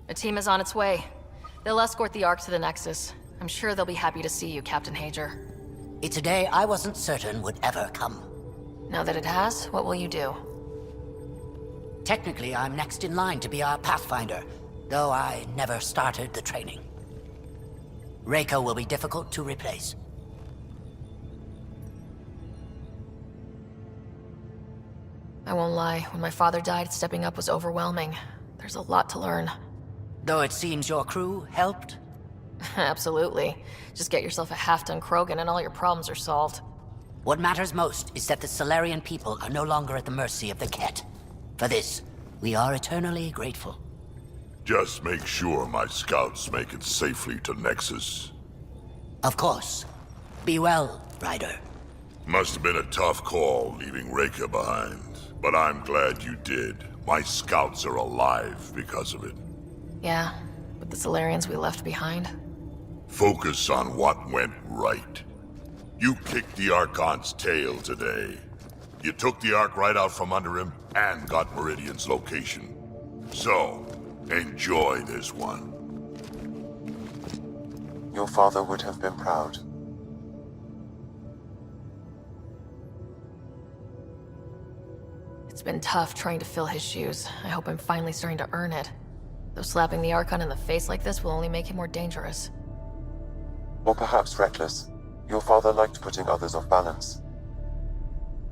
A team is on its way. They'll escort the Ark to the Nexus. I'm sure they'll be happy to see you, Captain Hager. It's a day I wasn't certain would ever come. Now that it has, what will you do? Technically, I'm next in line to be our Pathfinder, though I never started the training. Reiko will be difficult to replace. I won't lie, when my father died, stepping up was overwhelming. There's a lot to learn. Though it seems your crew helped? Absolutely. Just get yourself a half-ton Krogan and all your problems are solved. What matters most is that the Solarian people are no longer at the mercy of the Ket. For this, we are eternally grateful. Just make sure my scouts make it safely to Nexus. Of course. Be well, Ryder. Must have been a tough call leaving Reika behind, but I'm glad you did. My scouts are alive because of it. Yeah, with the Solarians we left behind. Focus on what went right. You kicked the Archon's tail today. You took the Ark right out from under him and got Meridian's location. So, enjoy this one. Your father would have been proud. It's been tough trying to fill his shoes. I hope I'm finally starting to earn it. Though slapping the Archon in the face like this will only make him more dangerous. Or perhaps reckless. Your father liked putting others off balance.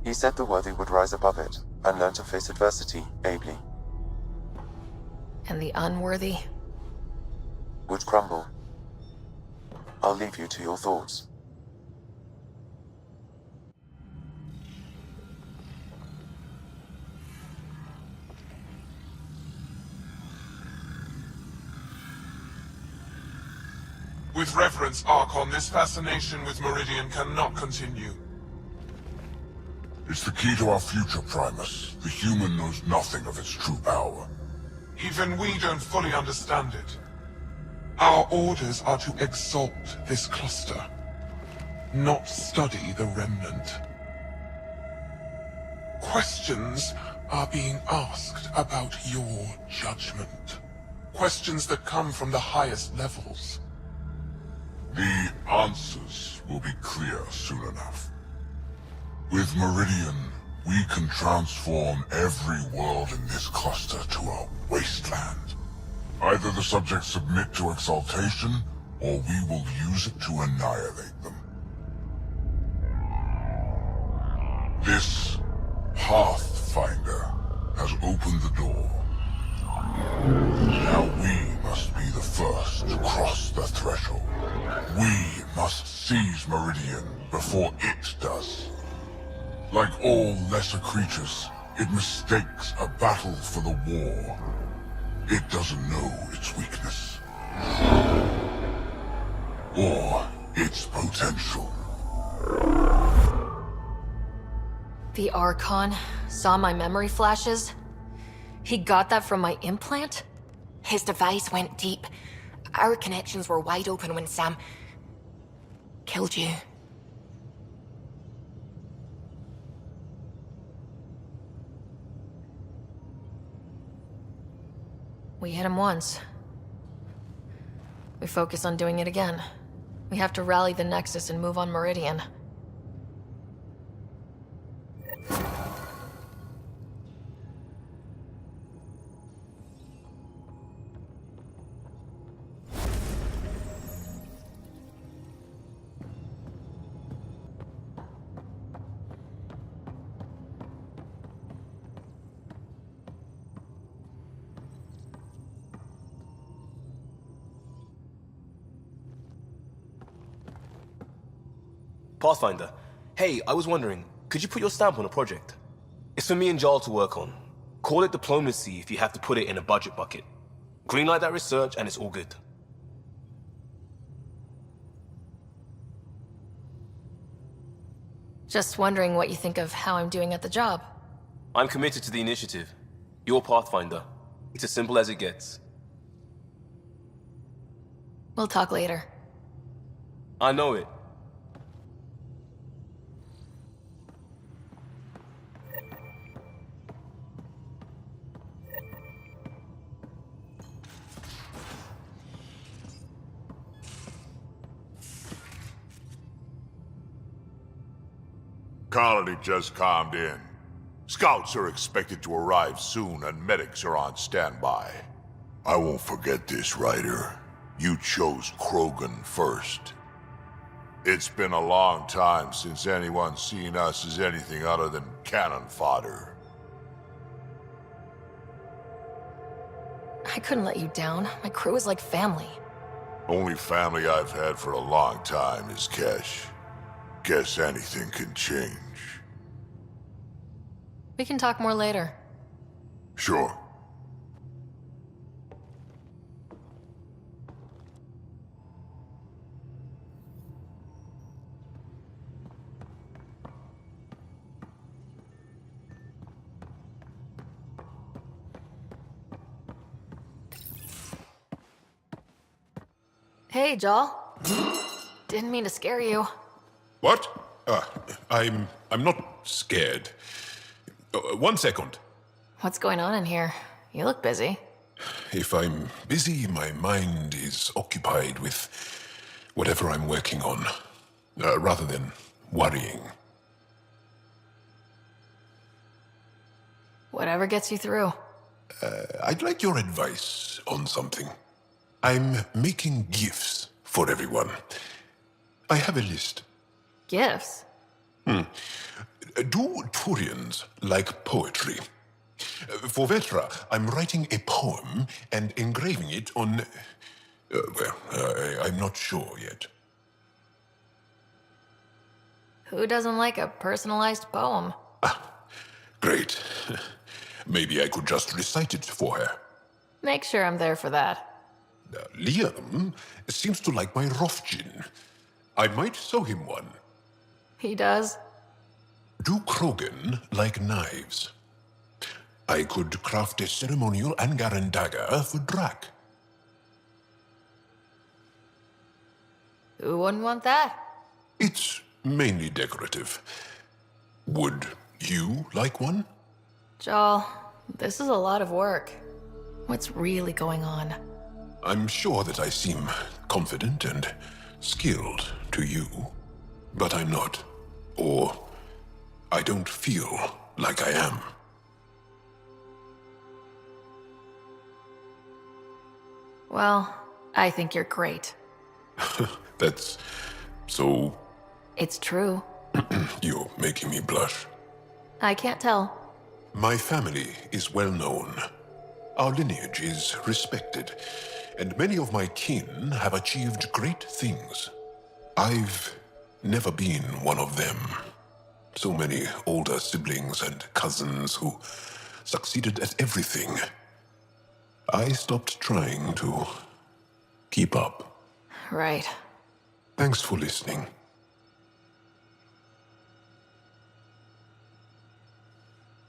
He said the worthy would rise above it and learn to face adversity ably. And the unworthy? Would crumble. I'll leave you to your thoughts. With reverence, Archon, this fascination with Meridian cannot continue. It's the key to our future, Primus. The human knows nothing of its true power. Even we don't fully understand it. Our orders are to exalt this cluster, not study the remnant. Questions are being asked about your judgment. Questions that come from the highest levels. The answers will be clear soon enough. With Meridian, we can transform every world in this cluster to a wasteland. Either the subjects submit to exaltation, or we will use it to annihilate them. This Pathfinder has opened the door. Now we must be the first to cross the threshold. We must seize Meridian before it does. Like all lesser creatures, it mistakes a battle for the war. It doesn't know its weakness. Or its potential. The Archon saw my memory flashes? He got that from my implant? His device went deep. Our connections were wide open when Sam killed you. We hit him once. We focus on doing it again. We have to rally the Nexus and move on Meridian. Pathfinder, hey, I was wondering, could you put your stamp on a project? It's for me and Jarl to work on. Call it diplomacy if you have to put it in a budget bucket. Greenlight that research and it's all good. Just wondering what you think of how I'm doing at the job. I'm committed to the initiative. You're Pathfinder. It's as simple as it gets. We'll talk later. I know it. colony just calmed in. Scouts are expected to arrive soon, and medics are on standby. I won't forget this, Ryder. You chose Krogan first. It's been a long time since anyone's seen us as anything other than cannon fodder. I couldn't let you down. My crew is like family. Only family I've had for a long time is Kesh. Guess anything can change. We can talk more later. Sure. Hey, Joel. Didn't mean to scare you. What? I'm not scared. 1 second. What's going on in here? You look busy. If I'm busy, my mind is occupied with whatever I'm working on, rather than worrying. Whatever gets you through. I'd like your advice on something. I'm making gifts for everyone. I have a list. Gifts? Do Turians like poetry? For Vetra, I'm writing a poem and engraving it on... I'm not sure yet. Who doesn't like a personalized poem? Great. Maybe I could just recite it for her. Make sure I'm there for that. Liam seems to like my Rofgin. I might sew him one. He does? Do Krogan like knives? I could craft a ceremonial Angaran dagger for Drak. Who wouldn't want that? It's mainly decorative. Would you like one? Joel, this is a lot of work. What's really going on? I'm sure that I seem confident and skilled to you, but I'm not. Or I don't feel like I am. Well, I think you're great. That's so... It's true. You're making me blush. I can't tell. My family is well known. Our lineage is respected, and many of my kin have achieved great things. I've never been one of them. So many older siblings and cousins who succeeded at everything. I stopped trying to keep up. Right. Thanks for listening.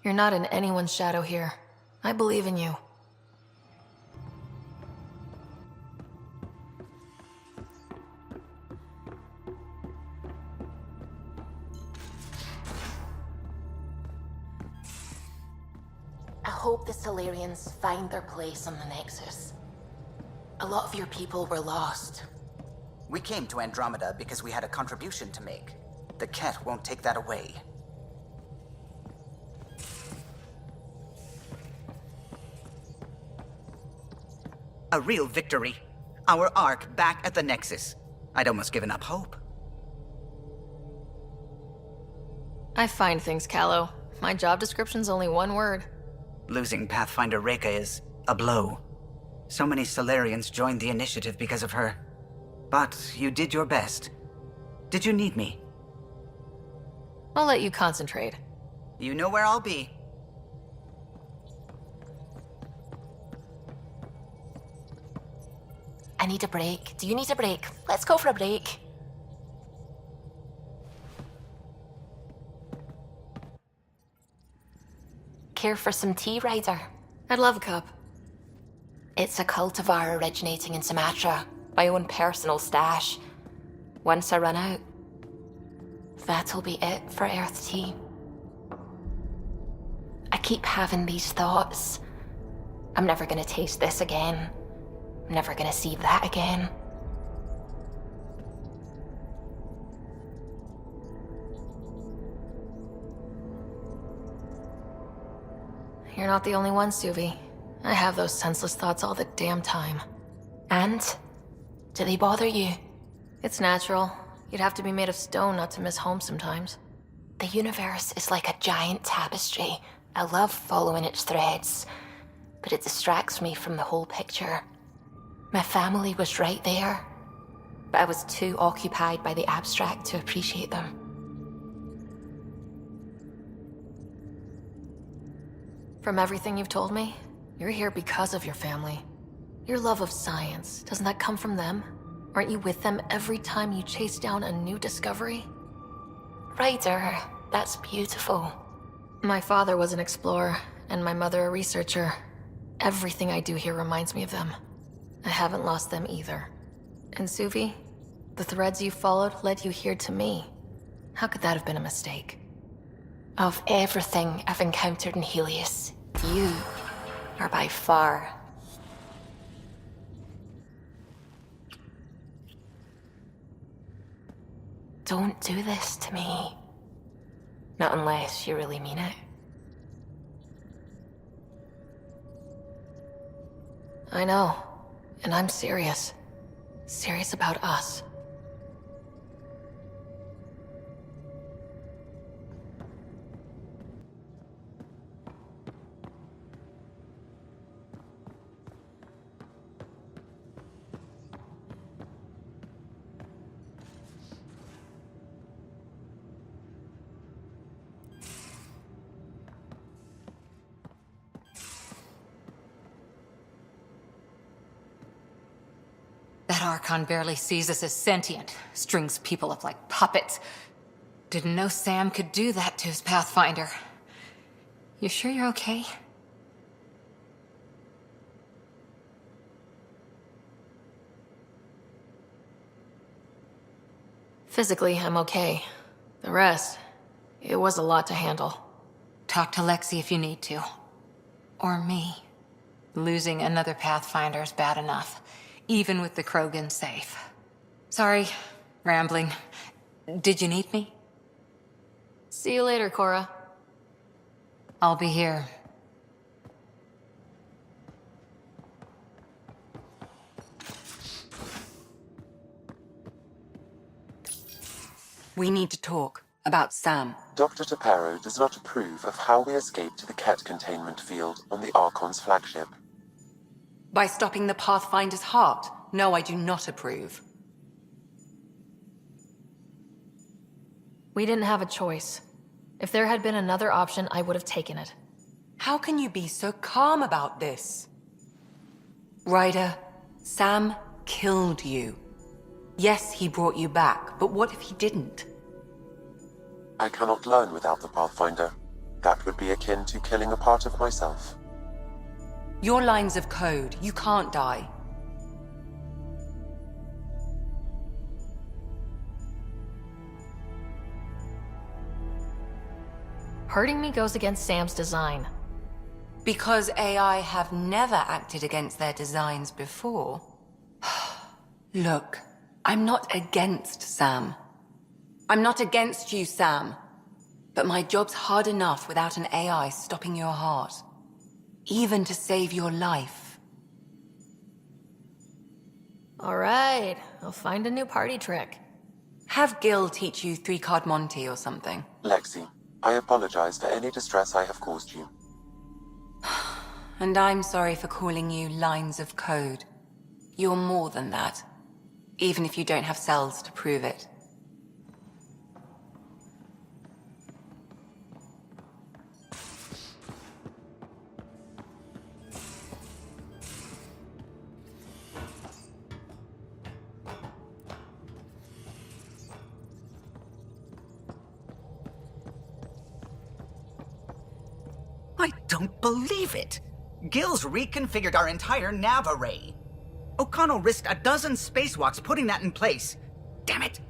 You're not in anyone's shadow here. I believe in you. I hope the Solarians find their place on the Nexus. A lot of your people were lost. We came to Andromeda because we had a contribution to make. The Ket won't take that away. A real victory. Our Ark back at the Nexus. I'd almost given up hope. I find things, Callow. My job description's only one word. Losing Pathfinder Reka is a blow. So many Solarians joined the initiative because of her. But you did your best. Did you need me? I'll let you concentrate. You know where I'll be. I need a break. Do you need a break? Let's go for a break. Care for some tea, Ryder? I'd love a cup. It's a cultivar originating in Sumatra. My own personal stash. Once I run out, that'll be it for Earth tea. I keep having these thoughts. I'm never gonna taste this again. I'm never gonna see that again. You're not the only one, Suvi. I have those senseless thoughts all the damn time. And? Do they bother you? It's natural. You'd have to be made of stone not to miss home sometimes. The universe is like a giant tapestry. I love following its threads, but it distracts me from the whole picture. My family was right there, but I was too occupied by the abstract to appreciate them. From everything you've told me, you're here because of your family. Your love of science, doesn't that come from them? Aren't you with them every time you chase down a new discovery? Ryder, that's beautiful. My father was an explorer, and my mother a researcher. Everything I do here reminds me of them. I haven't lost them either. And Suvi, the threads you followed led you here to me. How could that have been a mistake? Of everything I've encountered in Helios, you are by far. Don't do this to me. Not unless you really mean it. I know, and I'm serious. Serious about us. That Archon barely sees us as sentient, strings people up like puppets. Didn't know Sam could do that to his Pathfinder. You sure you're okay? Physically, I'm okay. The rest, it was a lot to handle. Talk to Lexi if you need to. Or me. Losing another Pathfinder is bad enough, even with the Krogan safe. Sorry, rambling. Did you need me? See you later, Cora. I'll be here. We need to talk about Sam. Dr. Taparo does not approve of how we escaped to the Ket containment field on the Archon's flagship. By stopping the Pathfinder's heart? No, I do not approve. We didn't have a choice. If there had been another option, I would have taken it. How can you be so calm about this? Ryder, Sam killed you. Yes, he brought you back, but what if he didn't? I cannot learn without the Pathfinder. That would be akin to killing a part of myself. Your lines of code, you can't die. Hurting me goes against Sam's design. Because AI have never acted against their designs before. Look, I'm not against Sam. I'm not against you, Sam. But my job's hard enough without an AI stopping your heart. Even to save your life. All right, I'll find a new party trick. Have Gil teach you 3-card Monty or something. Lexi, I apologize for any distress I have caused you. And I'm sorry for calling you lines of code. You're more than that. Even if you don't have cells to prove it. I don't believe it! Gil's reconfigured our entire nav array. O'Connell risked a dozen spacewalks putting that in place. Damn it!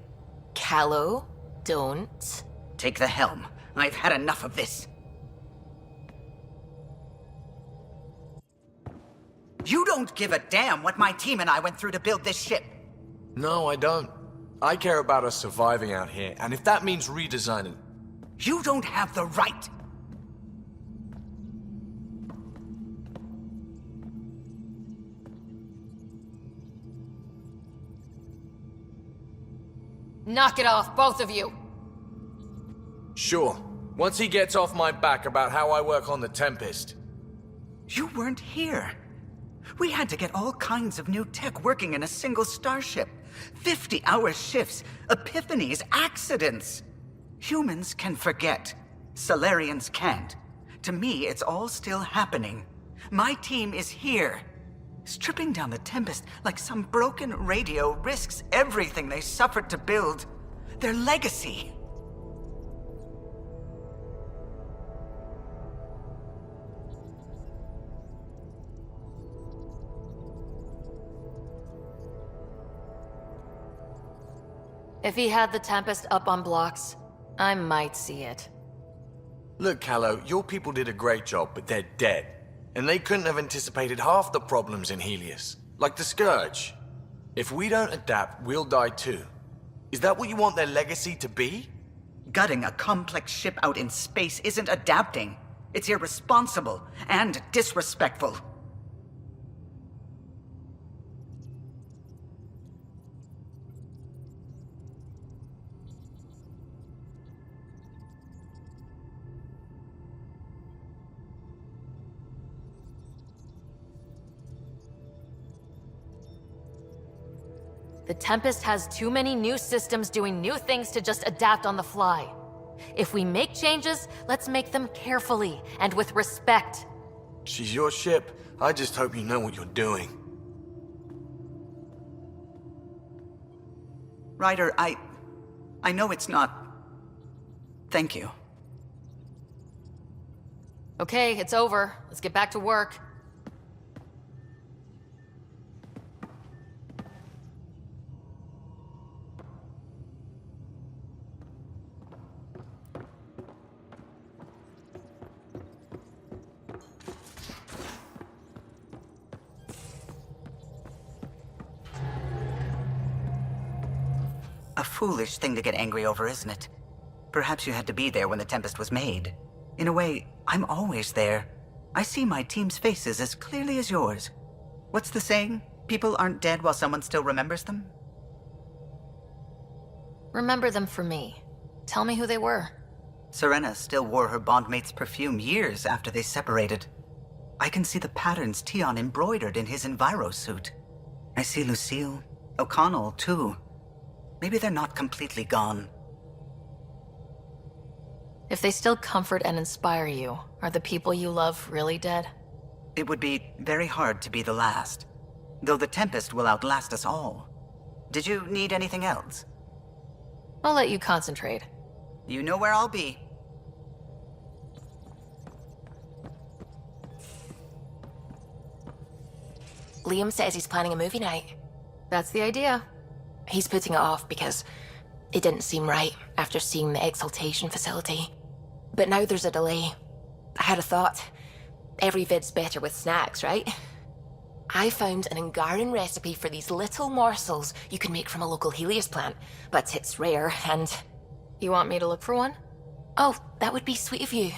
Callow, don't. Take the helm. I've had enough of this. You don't give a damn what my team and I went through to build this ship. No, I don't. I care about us surviving out here, and if that means redesigning... You don't have the right. Knock it off, both of you! Sure. Once he gets off my back about how I work on the Tempest. You weren't here. We had to get all kinds of new tech working in a single starship. 50-hour shifts, epiphanies, accidents. Humans can forget. Salarians can't. To me, it's all still happening. My team is here. Stripping down the Tempest like some broken radio risks everything they suffered to build. Their legacy. If he had the Tempest up on blocks, I might see it. Look, Callow, your people did a great job, but they're dead. And they couldn't have anticipated half the problems in Helios. Like the Scourge. If we don't adapt, we'll die too. Is that what you want their legacy to be? Gutting a complex ship out in space isn't adapting. It's irresponsible and disrespectful. The Tempest has too many new systems doing new things to just adapt on the fly. If we make changes, let's make them carefully and with respect. She's your ship. I just hope you know what you're doing. Ryder, I know it's not... Thank you. Okay, it's over. Let's get back to work. A foolish thing to get angry over, isn't it? Perhaps you had to be there when the Tempest was made. In a way, I'm always there. I see my team's faces as clearly as yours. What's the saying? People aren't dead while someone still remembers them? Remember them for me. Tell me who they were. Serena still wore her bondmate's perfume years after they separated. I can see the patterns Tion embroidered in his Enviro suit. I see Lucille, O'Connell, too. Maybe they're not completely gone. If they still comfort and inspire you, are the people you love really dead? It would be very hard to be the last. Though the Tempest will outlast us all. Did you need anything else? I'll let you concentrate. You know where I'll be. Liam says he's planning a movie night. That's the idea. He's putting it off because it didn't seem right after seeing the exaltation facility. But now there's a delay. I had a thought. Every vid's better with snacks, right? I found an Angaran recipe for these little morsels you can make from a local Helios plant, but it's rare and... You want me to look for one? Oh, that would be sweet of you.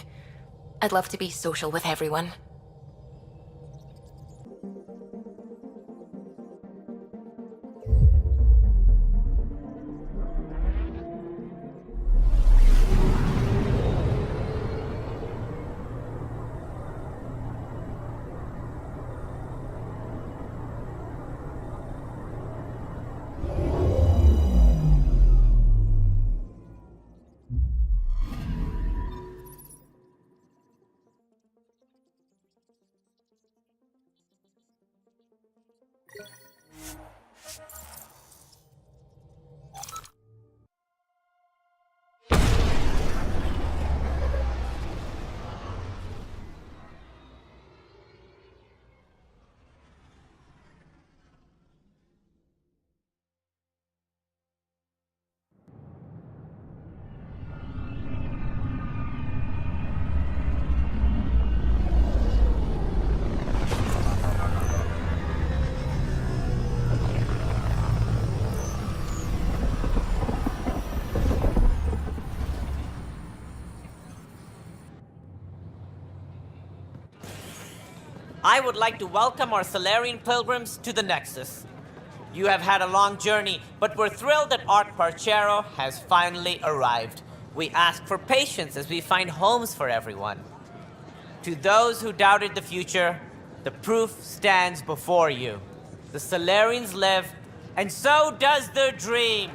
I'd love to be social with everyone. I would like to welcome our Salarian pilgrims to the Nexus. You have had a long journey, but we're thrilled that Ark Parchero has finally arrived. We ask for patience as we find homes for everyone. To those who doubted the future, the proof stands before you. The Solarians live, and so does their dream.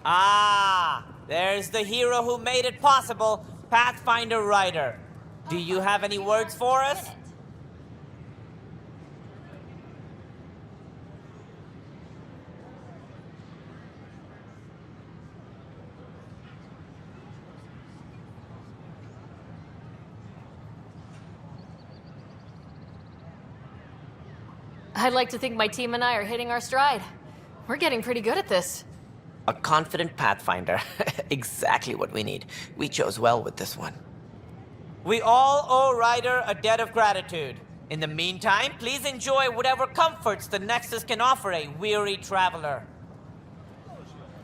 Ah, there's the hero who made it possible, Pathfinder Ryder. Do you have any words for us? I'd like to think my team and I are hitting our stride. We're getting pretty good at this. A confident Pathfinder. Exactly what we need. We chose well with this one. We all owe Ryder a debt of gratitude. In the meantime, please enjoy whatever comforts the Nexus can offer a weary traveler.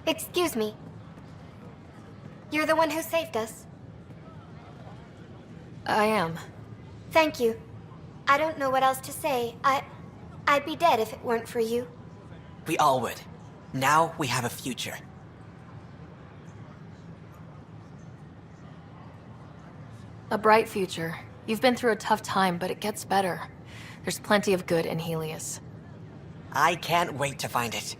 Excuse me. You're the one who saved us. I am. Thank you. I don't know what else to say. I'd be dead if it weren't for you. We all would. Now we have a future. A bright future. You've been through a tough time, but it gets better. There's plenty of good in Helios. I can't wait to find it.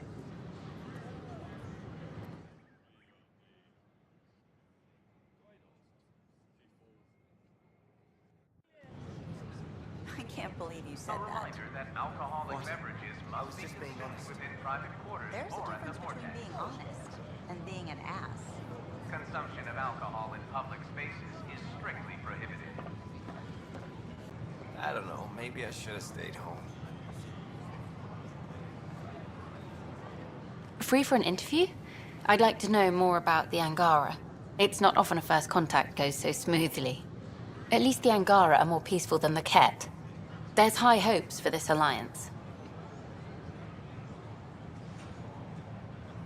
I can't believe you said that. That alcoholic beverages must be consumed within private quarters There's a or at the difference between vortex. being honest and being an ass. Consumption of alcohol in public spaces is strictly prohibited. I don't know, maybe I should have stayed home. Free for an interview? I'd like to know more about the Angara. It's not often a first contact goes so smoothly. At least the Angara are more peaceful than the Ket. There's high hopes for this alliance.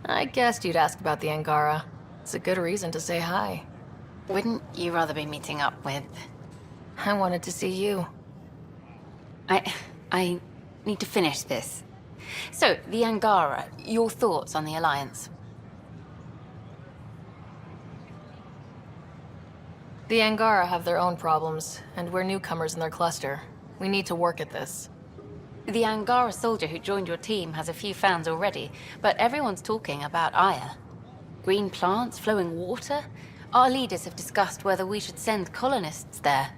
I guessed you'd ask about the Angara. It's a good reason to say hi. Wouldn't you rather be meeting up with... I wanted to see you. I need to finish this. So, the Angara, your thoughts on the alliance? The Angara have their own problems, and we're newcomers in their cluster. We need to work at this. The Angara soldier who joined your team has a few fans already, but everyone's talking about Aya. Green plants, flowing water? Our leaders have discussed whether we should send colonists there.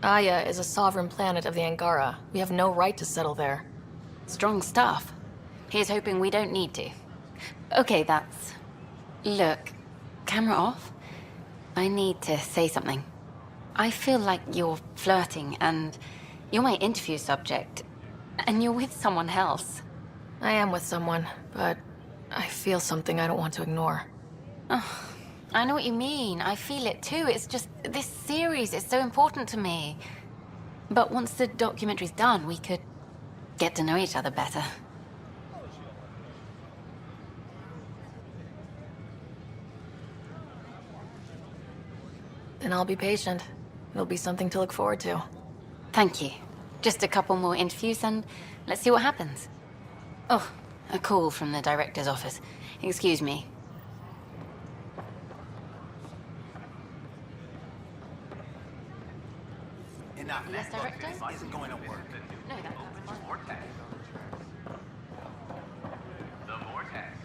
Aya is a sovereign planet of the Angara. We have no right to settle there. Strong stuff. Here's hoping we don't need to. Okay, that's... Look, camera off. I need to say something. I feel like you're flirting, and you're my interview subject, and you're with someone else. I am with someone, but I feel something I don't want to ignore. Oh, I know what you mean. I feel it too. It's just, this series is so important to me. But once the documentary's done, we could get to know each other better. Then I'll be patient. It'll be something to look forward to. Thank you. Just a couple more interviews and let's see what happens. Oh, a call from the director's office. Excuse me. Enough. Yes, director? This isn't going to work. No, that's fine. Vortex. The Vortex.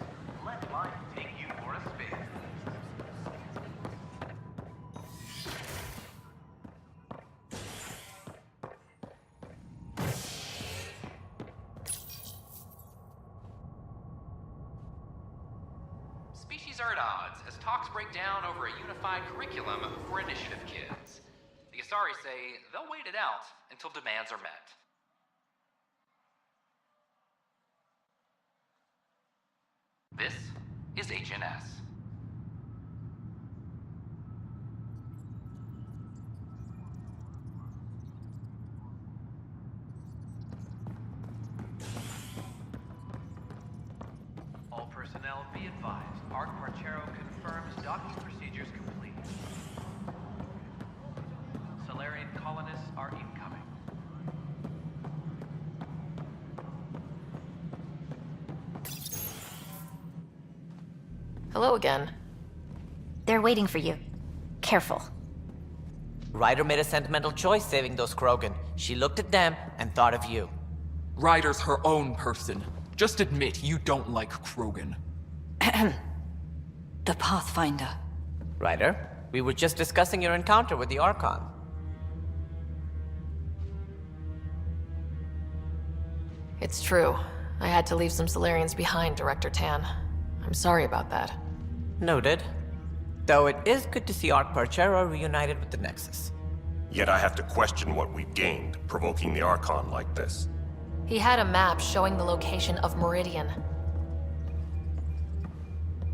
Let life take you for a spin. Species are at odds as talks break down over a unified curriculum for initiative kids. The Asari say they'll wait it out until demands are met. This is HNS. All personnel personnel be advised. Arc Marchero confirms docking procedures complete. Solarian colonists are incoming. Hello again. They're waiting for you. Careful. Ryder made a sentimental choice saving those Krogan. She looked at them and thought of you. Ryder's her own person. Just admit you don't like Krogan. The Pathfinder. Ryder, we were just discussing your encounter with the Archon. It's true. I had to leave some Solarians behind, Director Tan. I'm sorry about that. Noted. Though it is good to see Arc Parchero reunited with the Nexus. Yet I have to question what we've gained, provoking the Archon like this. He had a map showing the location of Meridian.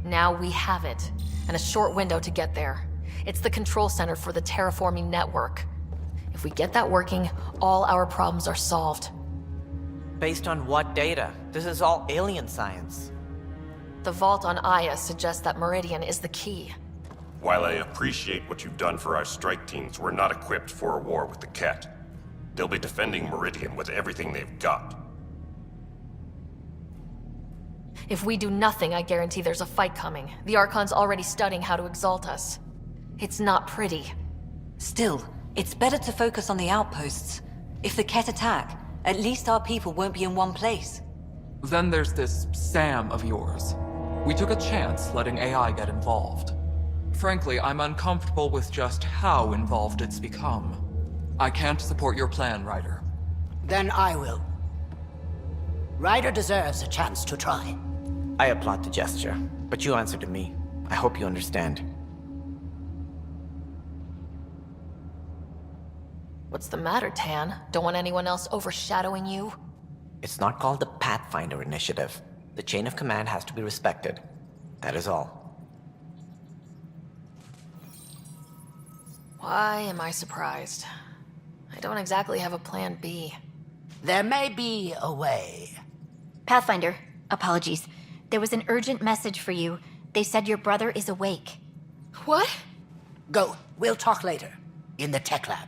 Now we have it, and a short window to get there. It's the control center for the terraforming network. If we get that working, all our problems are solved. Based on what data? This is all alien science. The vault on Aya suggests that Meridian is the key. While I appreciate what you've done for our strike teams, we're not equipped for a war with the Ket. They'll be defending Meridian with everything they've got. If we do nothing, I guarantee there's a fight coming. The Archon's already studying how to exalt us. It's not pretty. Still, it's better to focus on the outposts. If the Ket attack, at least our people won't be in one place. Then there's this Sam of yours. We took a chance letting AI get involved. Frankly, I'm uncomfortable with just how involved it's become. I can't support your plan, Ryder. Then I will. Ryder deserves a chance to try. I applaud the gesture, but you answer to me. I hope you understand. What's the matter, Tan? Don't want anyone else overshadowing you? It's not called the Pathfinder Initiative. The chain of command has to be respected. That is all. Why am I surprised? I don't exactly have a plan B. There may be a way. Pathfinder, apologies. There was an urgent message for you. They said your brother is awake. What? Go. We'll talk later. In the tech lab.